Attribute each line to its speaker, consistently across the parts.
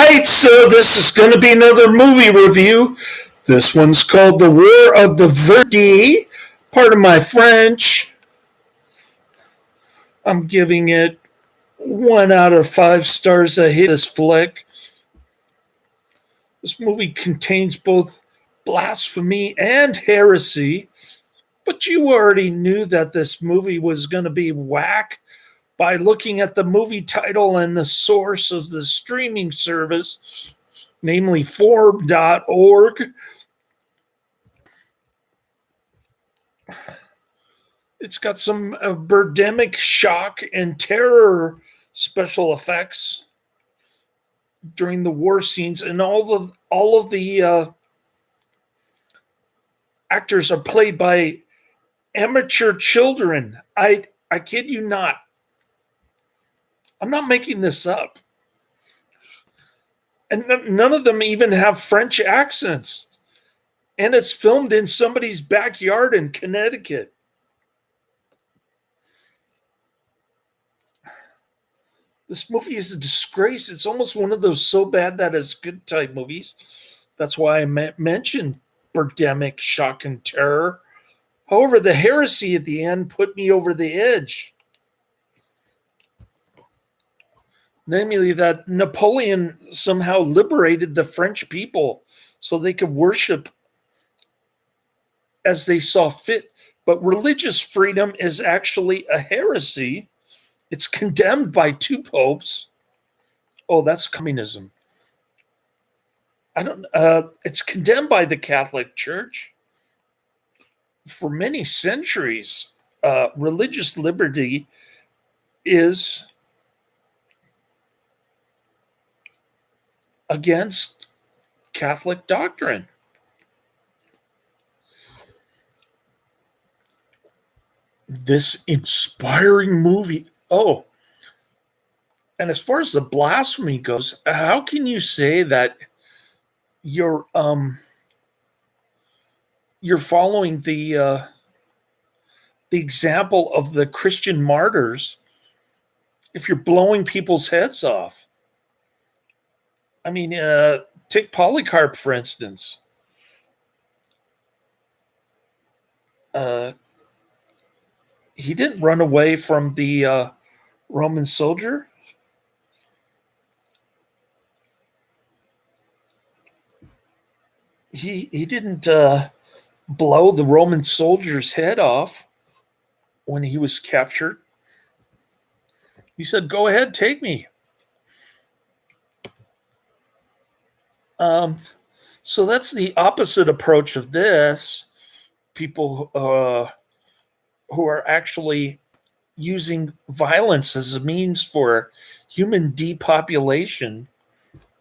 Speaker 1: right, so this is going to be another movie review. This one's called The War of the Vendée. Part of my French. I'm giving it 1 out of 5 stars. I hate this flick. This movie contains both blasphemy and heresy, but you already knew that this movie was going to be whack by looking at the movie title and the source of the streaming service, namely Forb.org. It's got some Birdemic shock and terror special effects during the war scenes, and all of the actors are played by amateur children. I kid you not. I'm not making this up. And none of them even have French accents. And it's filmed in somebody's backyard in Connecticut. This movie is a disgrace. It's almost one of those so bad that it's good type movies. That's why I mentioned Birdemic shock and terror. However, the heresy at the end put me over the edge. Namely, that Napoleon somehow liberated the French people so they could worship as they saw fit. But religious freedom is actually a heresy. It's condemned by 2 popes. Oh, that's communism. It's condemned by the Catholic Church. For many centuries, religious liberty is against Catholic doctrine. This inspiring movie. Oh, and as far as the blasphemy goes, how can you say that you're following the example of the Christian martyrs if you're blowing people's heads off? I mean, take Polycarp, for instance. He didn't run away from the Roman soldier. He didn't blow the Roman soldier's head off when he was captured. He said, "Go ahead, take me." So that's the opposite approach of this. People who are actually using violence as a means for human depopulation.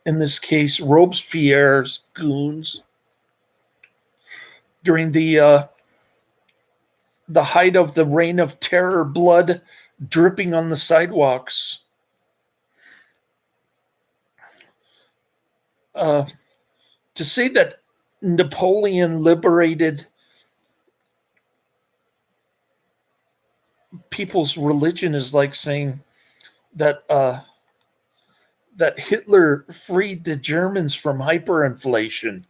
Speaker 1: In this case, Robespierre's goons during the height of the reign of terror, blood dripping on the sidewalks. To say that Napoleon liberated people's religion is like saying that that Hitler freed the Germans from hyperinflation.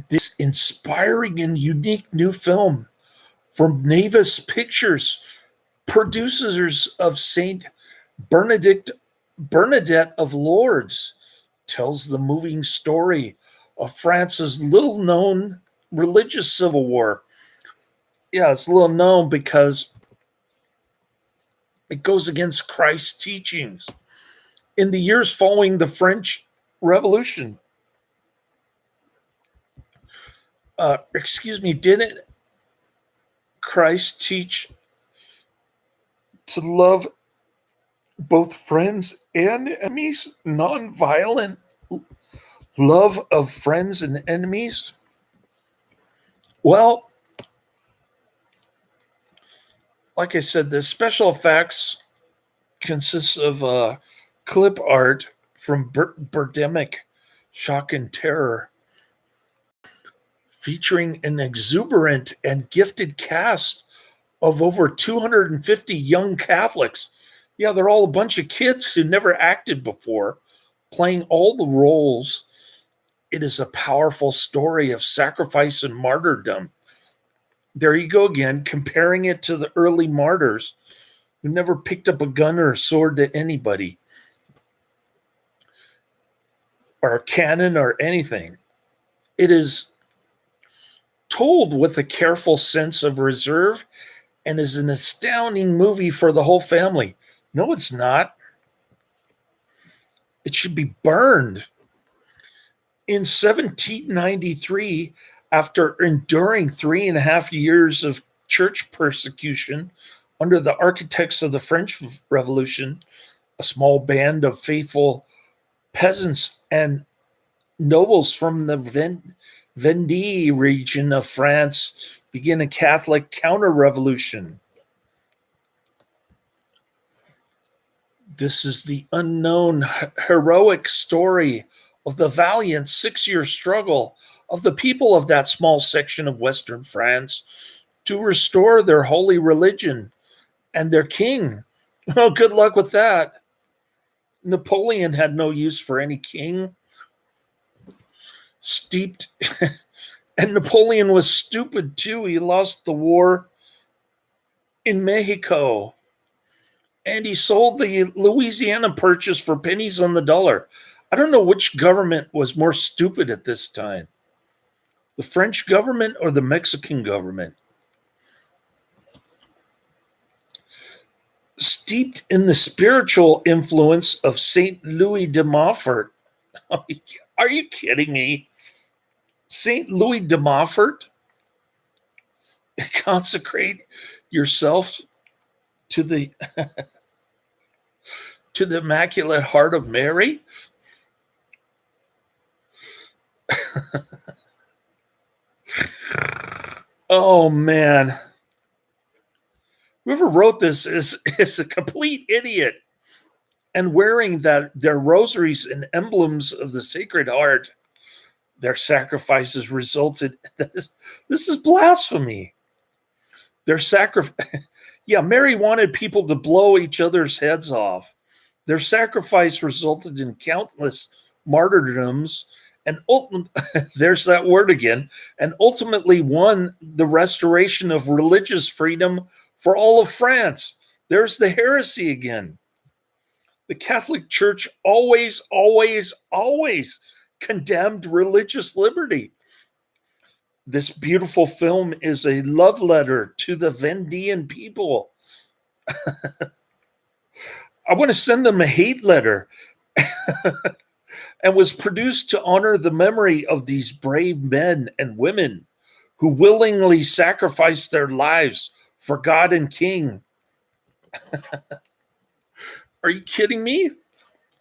Speaker 1: This inspiring and unique new film from Navis Pictures, producers of Saint Bernadette of Lourdes, tells the moving story of France's little-known religious civil war. Yeah, it's little known because it goes against Christ's teachings. In the years following the French Revolution, didn't Christ teach to love both friends and enemies? Nonviolent love of friends and enemies? Well, like I said, the special effects consists of clip art from Birdemic shock and terror, featuring an exuberant and gifted cast of over 250 young Catholics. Yeah, they're all a bunch of kids who never acted before, playing all the roles. It is a powerful story of sacrifice and martyrdom. There you go again, comparing it to the early martyrs who never picked up a gun or a sword to anybody, or a cannon or anything. It is told with a careful sense of reserve and is an astounding movie for the whole family. No, it's not. It should be burned. In 1793, after enduring 3.5 years of church persecution under the architects of the French Revolution, a small band of faithful peasants and nobles from the Vendée region of France began a Catholic counter-revolution. This is the unknown heroic story of the valiant 6-year struggle of the people of that small section of Western France to restore their holy religion and their king. Oh, good luck with that. Napoleon had no use for any king. Steeped, and Napoleon was stupid too. He lost the war in Mexico, and he sold the Louisiana Purchase for pennies on the dollar. I don't know which government was more stupid at this time, the French government or the Mexican government. Steeped in the spiritual influence of Saint Louis de Montfort. Are you kidding me? Saint Louis de Montfort? Consecrate yourself to the to the Immaculate Heart of Mary? Oh man. Whoever wrote this is a complete idiot. And wearing their rosaries and emblems of the Sacred Heart, their sacrifices resulted. This is blasphemy. Their sacrifice. Yeah, Mary wanted people to blow each other's heads off. Their sacrifice resulted in countless martyrdoms, and there's that word again, and ultimately won the restoration of religious freedom for all of France. There's the heresy again. The Catholic Church always, always, always condemned religious liberty. This beautiful film is a love letter to the Vendean people. I want to send them a hate letter. And was produced to honor the memory of these brave men and women who willingly sacrificed their lives for God and King. Are you kidding me?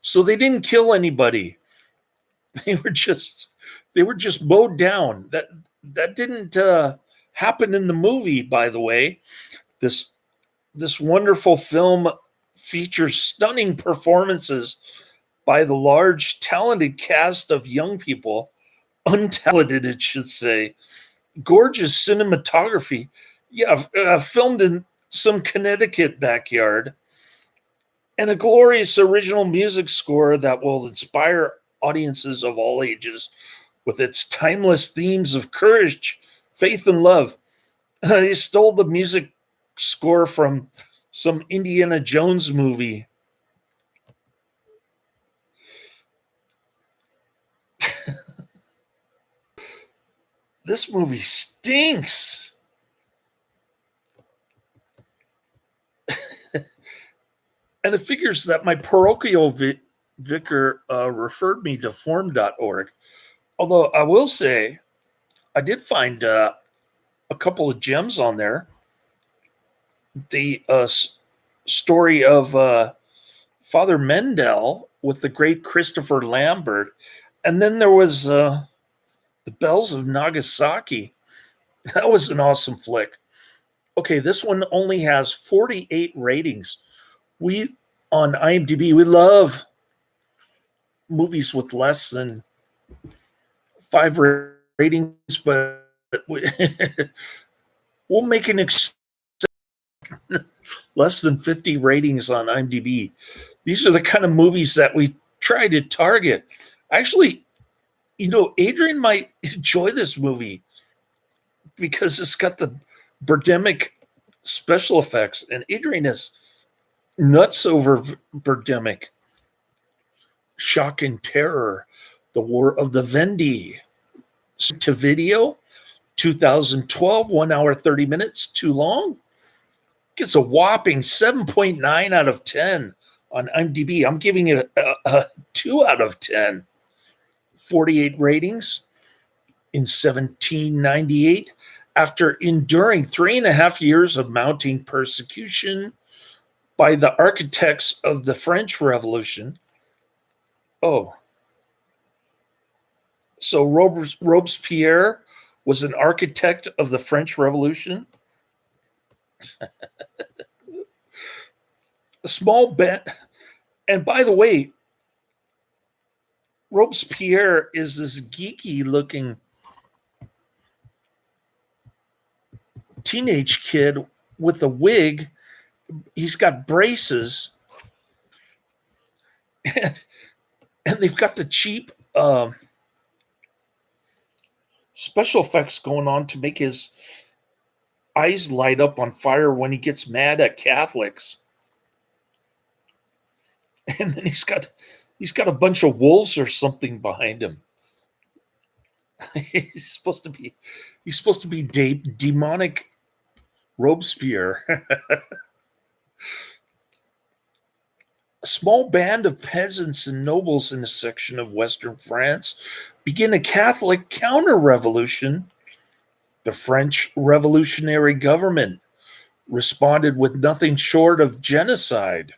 Speaker 1: So they didn't kill anybody. They were just mowed down. That didn't happen in the movie, by the way. This wonderful film features stunning performances by the large, talented cast of young people, untalented, it should say, gorgeous cinematography. Yeah, filmed in some Connecticut backyard, and a glorious original music score that will inspire audiences of all ages with its timeless themes of courage, faith, and love. He stole the music score from some Indiana Jones movie. This movie stinks. And it figures that my parochial vicar referred me to form.org. Although I will say, I did find a couple of gems on there. The story of Father Mendel with the great Christopher Lambert. And then there was The Bells of Nagasaki. That was an awesome flick. Okay, this one only has 48 ratings. We on IMDb, we love movies with less than 5 ratings, but we'll make an less than 50 ratings on IMDb. These are the kind of movies that we tried at Target. Actually, Adrian might enjoy this movie because it's got the Birdemic special effects, and Adrian is nuts over Birdemic. Shock and Terror, The War of the Vendée. To video, 2012, 1 hour, 30 minutes, too long. Gets a whopping 7.9 out of 10 on IMDb. I'm giving it a 2 out of 10. 48 ratings in 1798. After enduring 3.5 years of mounting persecution by the architects of the French Revolution. Oh, so Robespierre was an architect of the French Revolution? A small band. And by the way, Robespierre is this geeky looking teenage kid with a wig. He's got braces, and they've got the cheap special effects going on to make his eyes light up on fire when he gets mad at Catholics. And then he's got a bunch of wolves or something behind him. he's supposed to be demonic Robespierre. A small band of peasants and nobles in a section of Western France begin a Catholic counter-revolution. The French revolutionary government responded with nothing short of genocide.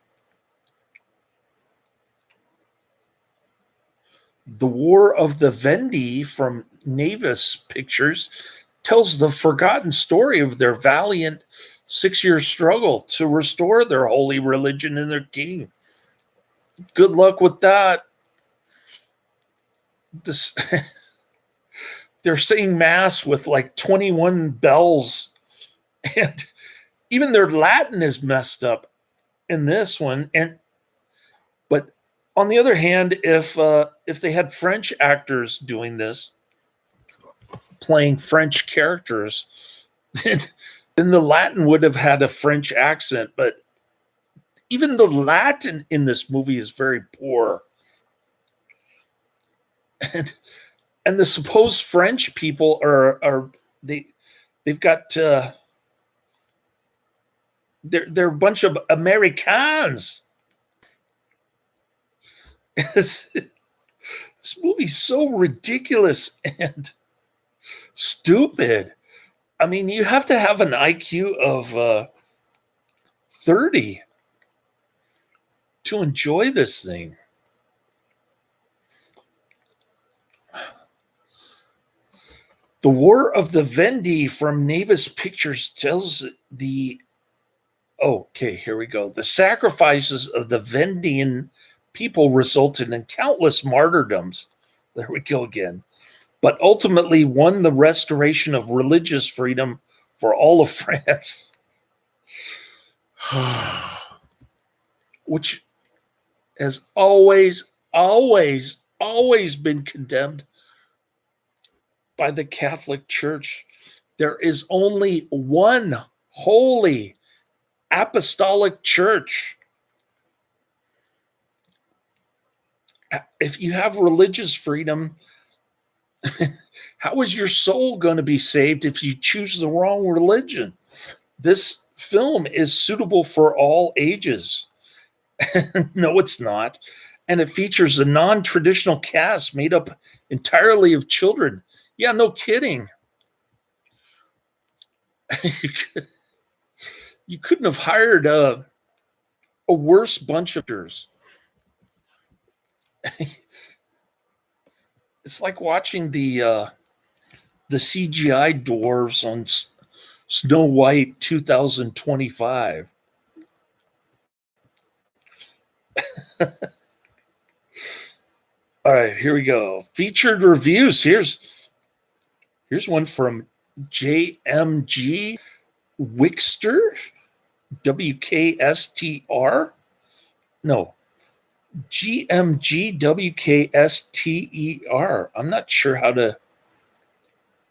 Speaker 1: The War of the Vendée from Navis Pictures tells the forgotten story of their valiant 6-year struggle to restore their holy religion and their king. Good luck with that. They're saying mass with like 21 bells, and even their Latin is messed up in this one. But on the other hand, if they had French actors doing this, playing French characters, then the Latin would have had a French accent. But even the Latin in this movie is very poor. And the supposed French people they've got they're a bunch of Americans. This movie's so ridiculous and stupid. I mean, you have to have an IQ of 30 to enjoy this thing. The War of the Vendée from Navis Pictures tells the here we go. The sacrifices of the Vendéan people resulted in countless martyrdoms. There we go again. But ultimately won the restoration of religious freedom for all of France. Which has always been condemned by the Catholic Church. There is only one holy apostolic church. If you have religious freedom, how is your soul going to be saved if you choose the wrong religion? This film is suitable for all ages. No, it's not. And it features a non-traditional cast made up entirely of children. Yeah, no kidding. You couldn't have hired a worse bunch of actors. It's like watching the CGI dwarves on Snow White 2025. All right, here we go. Featured reviews. Here's one from JMG Wickster, WKSTR. No, GMGWKSTER. I'm not sure how to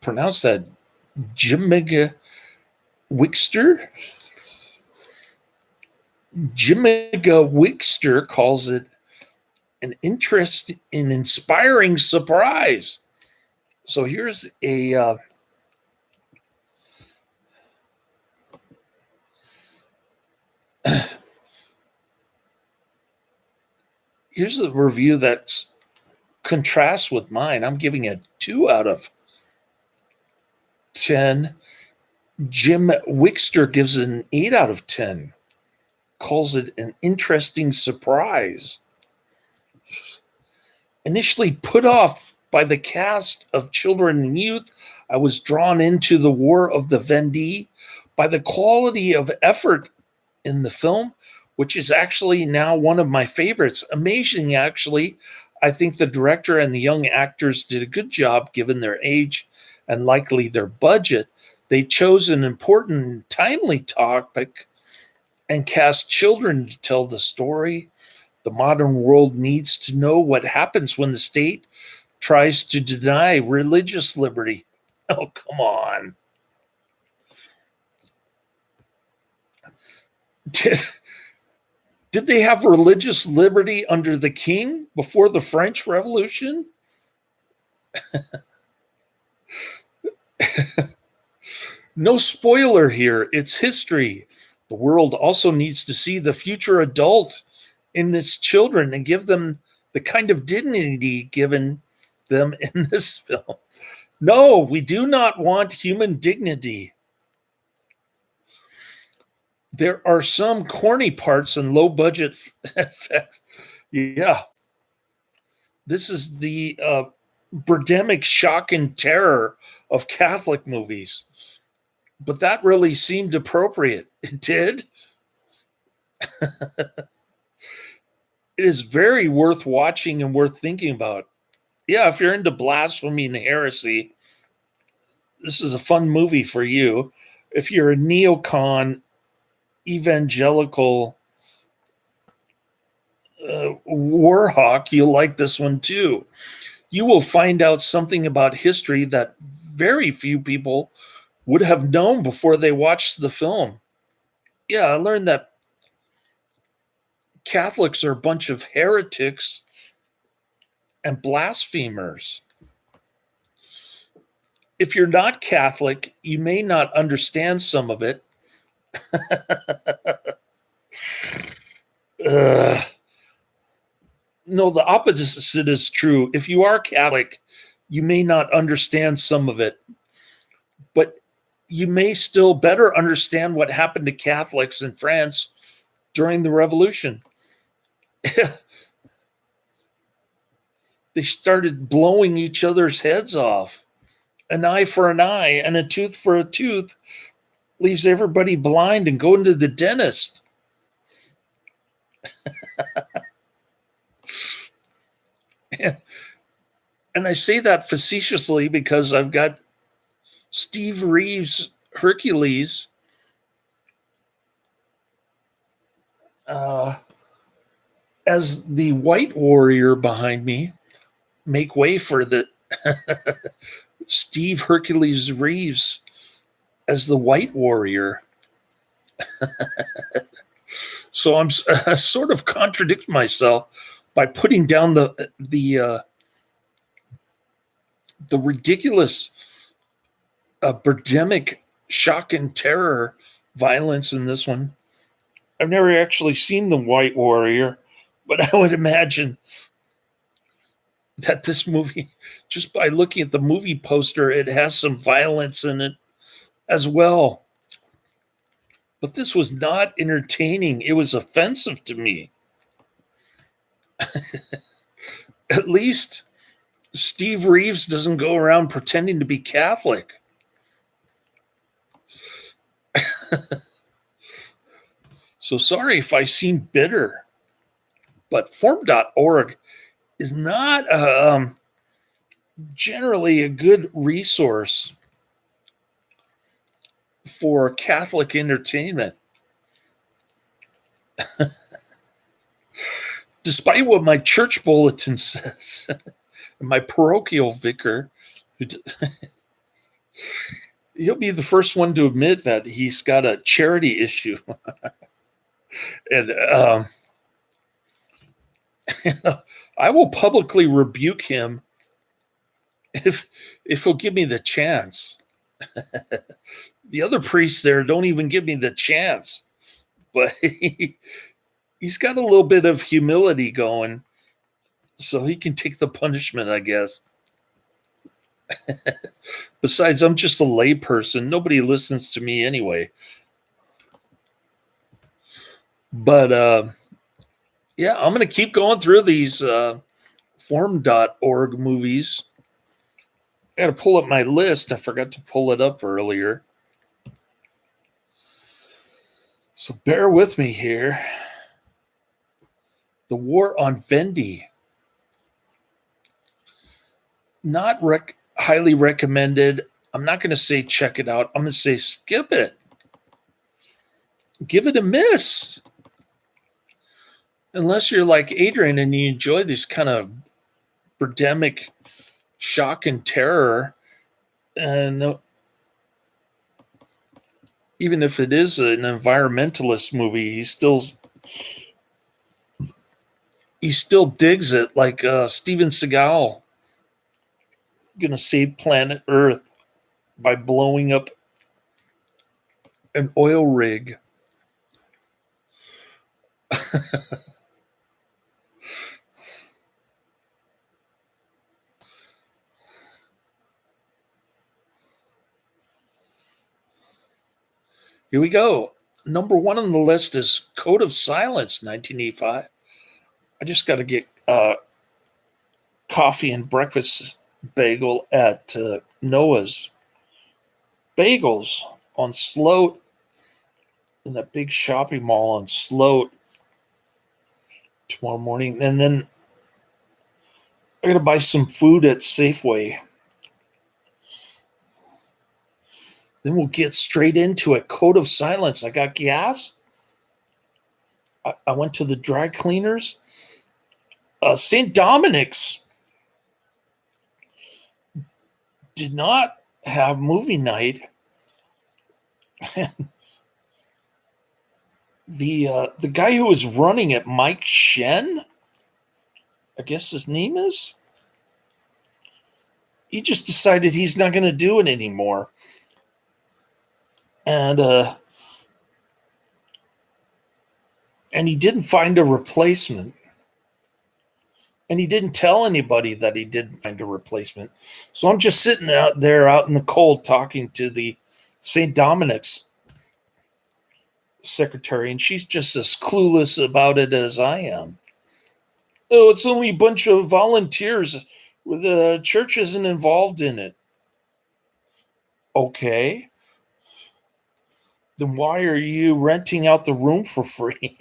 Speaker 1: pronounce that. Jimiga Wixter? Jimiga Wixter calls it an interesting and inspiring surprise. So here's here's a review that contrasts with mine. I'm giving it 2 out of 10. Jim Wixter gives it an 8 out of 10. Calls it an interesting surprise. Initially put off by the cast of children and youth, I was drawn into the War of the Vendée by the quality of effort in the film, which is actually now one of my favorites. Amazing, actually. I think the director and the young actors did a good job given their age and likely their budget. They chose an important and timely topic and cast children to tell the story. The modern world needs to know what happens when the state tries to deny religious liberty. Oh, come on. Did they have religious liberty under the king before the French Revolution? No spoiler here. It's history. The world also needs to see the future adult in its children and give them the kind of dignity given them in this film. No, we do not want human dignity. There are some corny parts and low budget effects. Yeah. This is the Birdemic shock and terror of Catholic movies. But that really seemed appropriate. It did. It is very worth watching and worth thinking about. Yeah, if you're into blasphemy and heresy, this is a fun movie for you. If you're a neocon evangelical war hawk, you'll like this one too. You will find out something about history that very few people would have known before they watched the film. Yeah, I learned that Catholics are a bunch of heretics and blasphemers. If you're not Catholic, you may not understand some of it. uh, no, the opposite is true. If you are Catholic, you may not understand some of it, but you may still better understand what happened to Catholics in France during the Revolution. They started blowing each other's heads off. An eye for an eye and a tooth for a tooth leaves everybody blind and going to the dentist. And I say that facetiously because I've got Steve Reeves' Hercules as the White Warrior behind me. Make way for the Steve Hercules Reeves as the White Warrior. So I'm sort of contradict myself by putting down the ridiculous Birdemic shock and terror violence in this one. I've never actually seen the White Warrior, but I would imagine that this movie, just by looking at the movie poster, it has some violence in it as well. But this was not entertaining. It was offensive to me. At least Steve Reeves doesn't go around pretending to be Catholic. So sorry if I seem bitter, but form.org is not generally a good resource for Catholic entertainment. despite what my church bulletin says, and my parochial vicar, he'll be the first one to admit that he's got a charity issue. And I will publicly rebuke him if he'll give me the chance. The other priests there don't even give me the chance, but he's got a little bit of humility going, so he can take the punishment, I guess. Besides, I'm just a layperson. Nobody listens to me anyway. But yeah, I'm going to keep going through these form.org movies. I got to pull up my list. I forgot to pull it up earlier. So bear with me here. The War on Vendée. Not highly recommended. I'm not going to say check it out. I'm going to say skip it. Give it a miss. Unless you're like Adrian and you enjoy this kind of Birdemic shock and terror. And even if it is an environmentalist movie, he still digs it, like Steven Seagal gonna save planet Earth by blowing up an oil rig. Here we go. Number one on the list is Code of Silence, 1985. I just got to get coffee and breakfast bagel at Noah's Bagels on Sloat, in that big shopping mall on Sloat, tomorrow morning. And then I got to buy some food at Safeway. Then we'll get straight into it. Code of Silence. I got gas. I went to the dry cleaners. St. Dominic's did not have movie night. The guy who was running it, Mike Shen, I guess his name is, he just decided he's not going to do it anymore. And he didn't find a replacement. And he didn't tell anybody that he didn't find a replacement. So I'm just sitting out there out in the cold talking to the St. Dominic's secretary, and she's just as clueless about it as I am. Oh, it's only a bunch of volunteers. The church isn't involved in it. Okay. Then why are you renting out the room for free?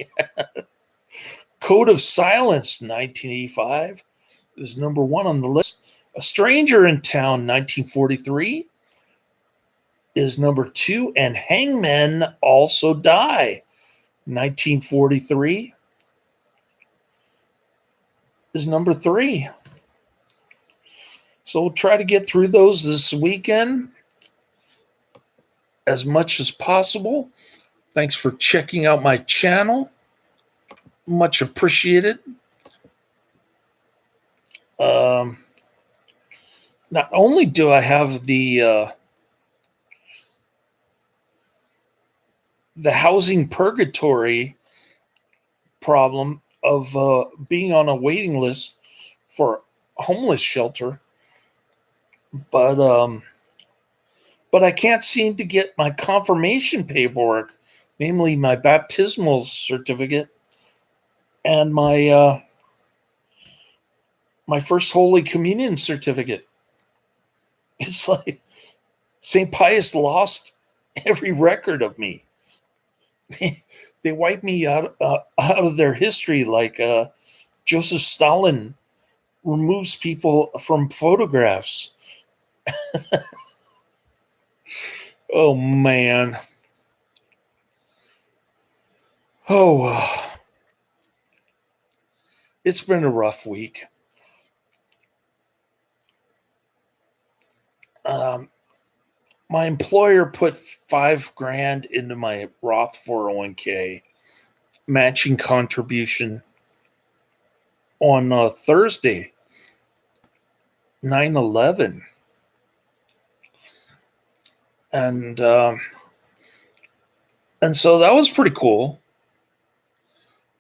Speaker 1: Code of Silence, 1985, is number one on the list. A Stranger in Town, 1943, is number two. And Hangmen Also Die, 1943, is number three. So we'll try to get through those this weekend as much as possible. Thanks for checking out my channel. Much appreciated. Not only do I have the housing purgatory problem of being on a waiting list for a homeless shelter, but I can't seem to get my confirmation paperwork, namely my baptismal certificate and my first Holy Communion certificate. It's like St. Pius lost every record of me. They wiped me out of their history, like Joseph Stalin removes people from photographs. Oh, man. Oh. It's been a rough week. Um, my employer put 5 grand into my Roth 401k matching contribution on Thursday, 9/11, and so that was pretty cool.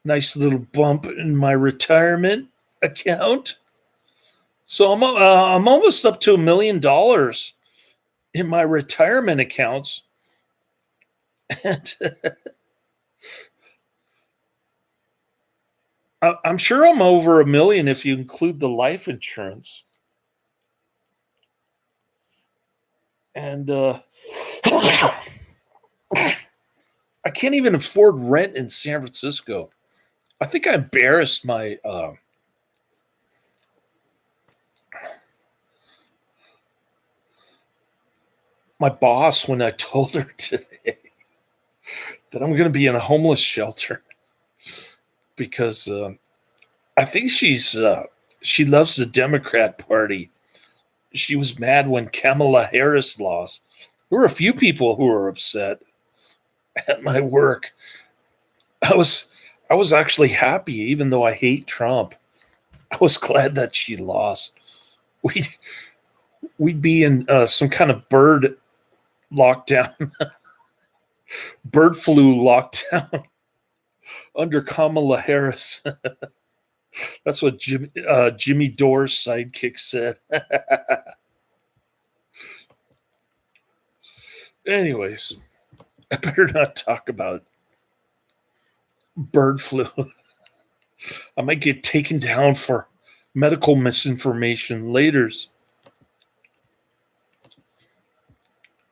Speaker 1: Nice little bump in my retirement account. So I'm almost up to $1 million in my retirement accounts, and I'm sure I'm over $1 million if you include the life insurance. And I can't even afford rent in San Francisco. I think I embarrassed my boss when I told her today that I'm going to be in a homeless shelter because I think she loves the Democrat Party. She was mad when Kamala Harris lost. There were a few people who were upset at my work. I was I was actually happy, even though I hate Trump. I was glad that she lost. We'd we'd be in some kind of lockdown, bird flu lockdown under Kamala Harris. That's what Jimmy Dore's sidekick said. Anyways, I better not talk about bird flu. I might get taken down for medical misinformation later.